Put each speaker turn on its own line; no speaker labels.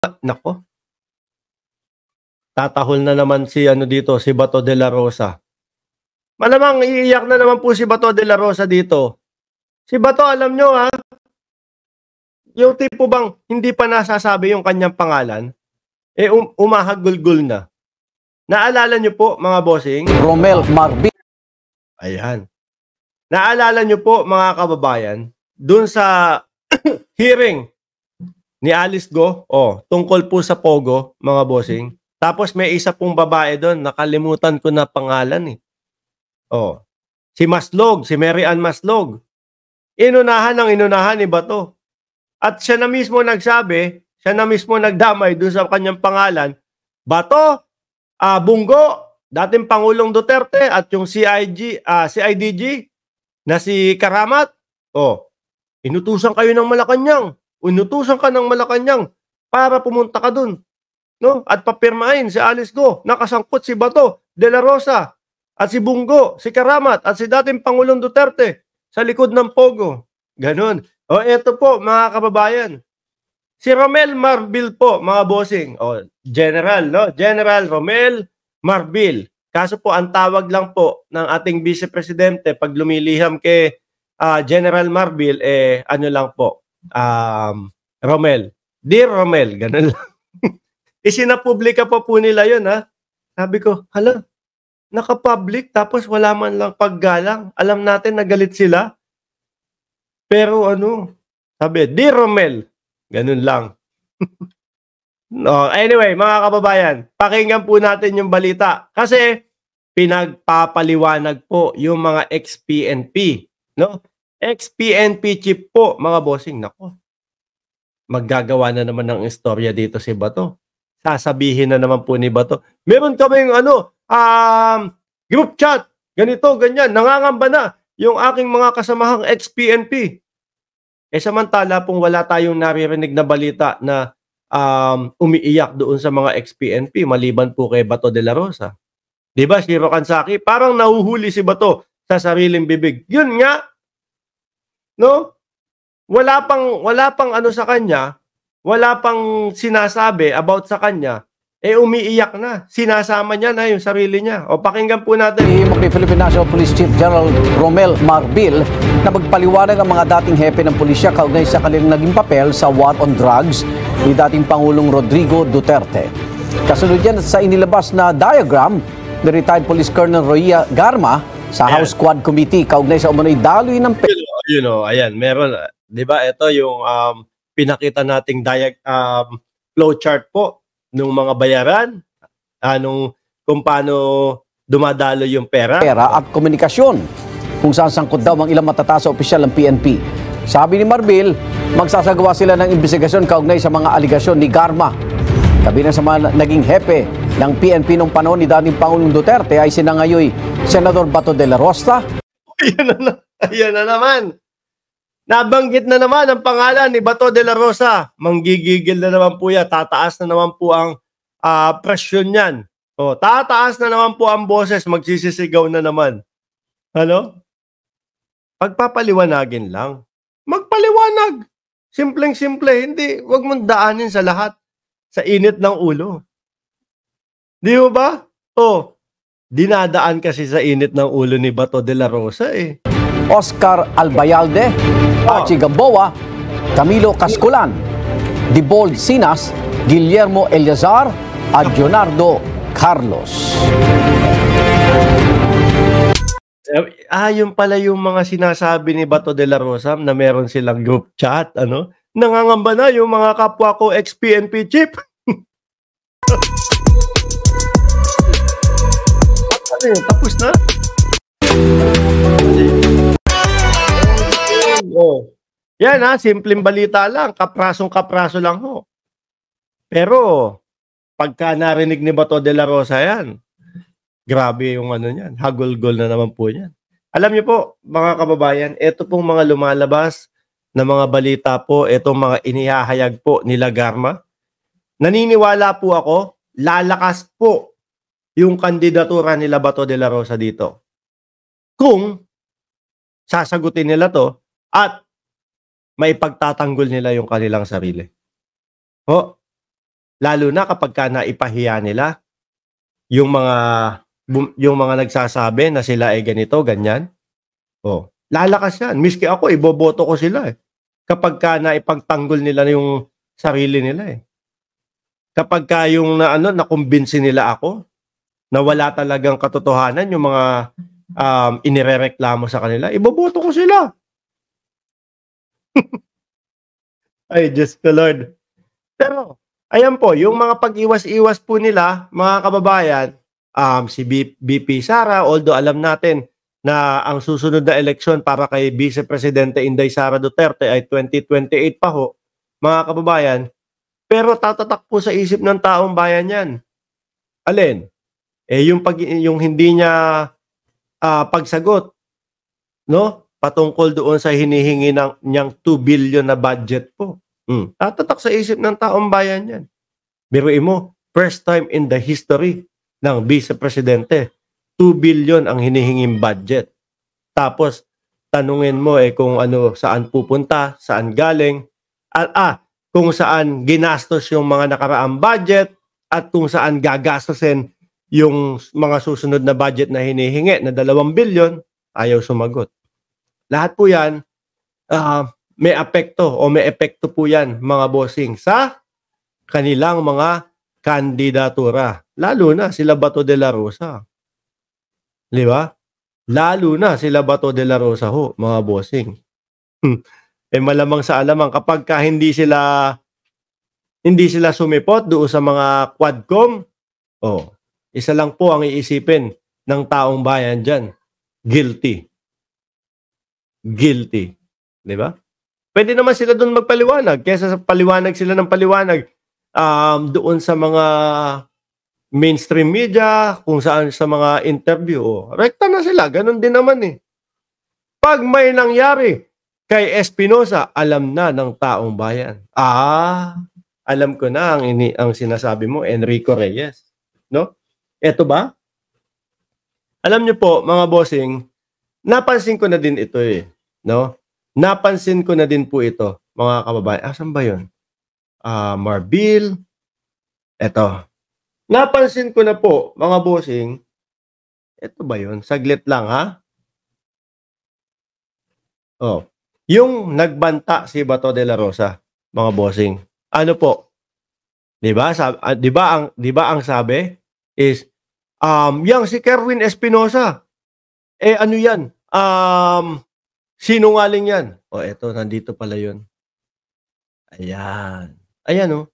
Nako, tatahol na naman si ano dito, si Bato de la Rosa. Malamang iiyak na naman po si Bato de la Rosa dito. Si Bato, alam nyo ha, yung tipo bang hindi pa nasasabi yung kanyang pangalan, umahagulgol na. Naalala nyo po mga bossing?
Romel Marbil.
Ayan. Naalala nyo po mga kababayan, dun sa hearing ni Alice Go, tungkol po sa Pogo, mga bossing. Tapos may isa pong babae doon, nakalimutan ko na pangalan eh. Si Maslog, si Mary Ann Maslog. Inunahan ni Bato. At siya na mismo nagsabi, siya na mismo nagdamay doon sa kanyang pangalan, Bato, Bungo, dating Pangulong Duterte at yung CIDG na si Karamat, inutusan kayo ng Malacanang. Inutusan ka ng Malacanang para pumunta ka dun. No? At papirmahin si Alice Go. Nakasangkot si Bato de la Rosa at si Bungo, si Karamat at si dating Pangulong Duterte sa likod ng Pogo. Ganon. Eto po mga kababayan. Si Romel Marbil po mga bossing. General, no? General Romel Marbil. Kaso po ang tawag lang po ng ating Vice Presidente pag lumiliham kay General Marbil, ano lang po, Romel. Dear Romel, ganun lang. Isinapublika pa po nila yun ha. Sabi ko, hala, naka-public tapos wala man lang paggalang. Alam natin nagalit sila. Pero ano, sabi, Dear Romel, ganun lang. Anyway, mga kababayan, pakinggan po natin yung balita. Kasi pinagpapaliwanag po yung mga ex-PNP. No? Ex-PNP chief po, mga bossing. Nako, maggagawa na naman ng istorya dito si Bato. Sasabihin na naman po ni Bato, meron kaming group chat, ganito, ganyan, nangangamba na yung aking mga kasamahang ex-PNP. Samantala pong wala tayong naririnig na balita na umiiyak doon sa mga ex-PNP maliban po kay Bato de la Rosa. Diba, Shiro Kansaki? Parang nahuhuli si Bato sa sariling bibig. Yun nga, no? Wala pang ano sa kanya, wala pang sinasabi about sa kanya, umiiyak na. Sinasama niya na yung sarili niya. Pakinggan po natin.
Philippine National Police Chief General Romel Marbil na magpaliwanag ang mga dating hepe ng pulisya kaugnay sa kanilang naging papel sa war on drugs ni dating Pangulong Rodrigo Duterte. Kasunod yan sa inilabas na diagram ni retired Police Colonel Roya Garma sa House Quad Committee kaugnay sa umano'y daloy ng
ayan, meron, di ba, ito yung pinakita nating flowchart po nung mga bayaran, kung paano dumadalo yung pera
at komunikasyon, kung saan sangkot daw ang ilang matataas na opisyal ng PNP. Sabi ni Marbil, magsasagawa sila ng investigasyon kaugnay sa mga aligasyon ni Garma. Kabilang sa mga naging hepe ng PNP nung panahon ni dating Pangulong Duterte ay sinangayoy Senador Bato de la Rosa.
Ayan na naman. Nabanggit na naman ang pangalan ni Bato de la Rosa. Manggigigil na naman po yan. Tataas na naman po ang presyon niyan. Tataas na naman po ang boses. Magsisisigaw na naman. Ano? Pagpapaliwanagin lang. Magpaliwanag. Simpleng-simple. Hindi, wag mong daanin sa lahat. Sa init ng ulo. Di ba? Dinadaan kasi sa init ng ulo ni Bato de la Rosa
Oscar Albayalde, Archie Gamboa, Camilo Cascolan, Dibold Sinas, Guillermo Eleazar, at Leonardo Carlos.
Yung pala yung mga sinasabi ni Bato de la Rosa na meron silang group chat, nangangamba na yung mga kapwa ko ex-PNP chief. Tapos na. Yan simpleng balita lang, kaprasong-kapraso lang ho. Pero pagka narinig ni Bato de la Rosa yan, grabe yung niyan, hagulgol na naman po yan. Alam niyo po, mga kababayan, ito pong mga lumalabas na mga balita po, itong mga inihahayag po nila Garma, naniniwala po ako, lalakas po yung kandidatura nila Bato de la Rosa dito. Kung sasagutin nila to at maipagtatanggol nila yung kanilang sarili. Lalo na kapagka naipahiya nila yung mga nagsasabi na sila ay ganito, ganyan. Oh, lalakas yan. Miski ako, iboboto ko sila, eh. Kapagka naipagtanggol nila yung sarili nila, eh. Kapagka yung nakumbinsi nila ako na wala talagang katotohanan yung mga inirereklamo sa kanila, iboboto ko sila. Ay, Diyos ko Lord. Pero, ayan po, yung mga pag-iwas-iwas po nila, mga kababayan, si BP Sara, although alam natin na ang susunod na eleksyon para kay Vice Presidente Inday Sara Duterte ay 2028 pa ho, mga kababayan, pero tatatak po sa isip ng taong bayan yan. Alin? Yung hindi niya pagsagot, no? Patungkol doon sa hinihingi niyang 2 billion na budget po. Tatatak sa isip ng taong bayan yan. Biruin mo, first time in the history ng Vice Presidente, 2 billion ang hinihinging budget. Tapos, tanungin mo kung saan pupunta, saan galing, kung saan ginastos yung mga nakaraang budget, at kung saan gagastosin yung mga susunod na budget na hinihingi na 2 billion, ayaw sumagot. Lahat po yan, may epekto po yan, mga bossing, sa kanilang mga kandidatura. Lalo na sila Bato de la Rosa. Di ba? Lalo na sila Bato de la Rosa ho, mga bossing. Malamang sa alamang kapag hindi sila sumipot doon sa mga Quadcom, isa lang po ang iisipin ng taong bayan dyan. Guilty. Guilty. Di ba? Pwede naman sila doon magpaliwanag. Kesa sa paliwanag sila ng paliwanag doon sa mga mainstream media, kung saan sa mga interview. Rekta na sila. Ganon din naman eh. Pag may nangyari kay Espinosa, alam na ng taong bayan. Alam ko na ang sinasabi mo, Enrico Reyes. No? Eto ba? Alam niyo po, mga bossing, napansin ko na din ito eh. No? Napansin ko na din po ito, mga kababayan. Asan ba yun? Marbil. Eto. Napansin ko na po, mga bossing. Ito ba yun? Saglit lang, ha? Yung nagbanta si Bato de la Rosa, mga bossing. Ano po? 'Di ba? Di ba ang sabi is yang si Kerwin Espinosa. Ano 'yan? Sinungaling 'yan. Eto nandito pala 'yun. Ayan. Ayan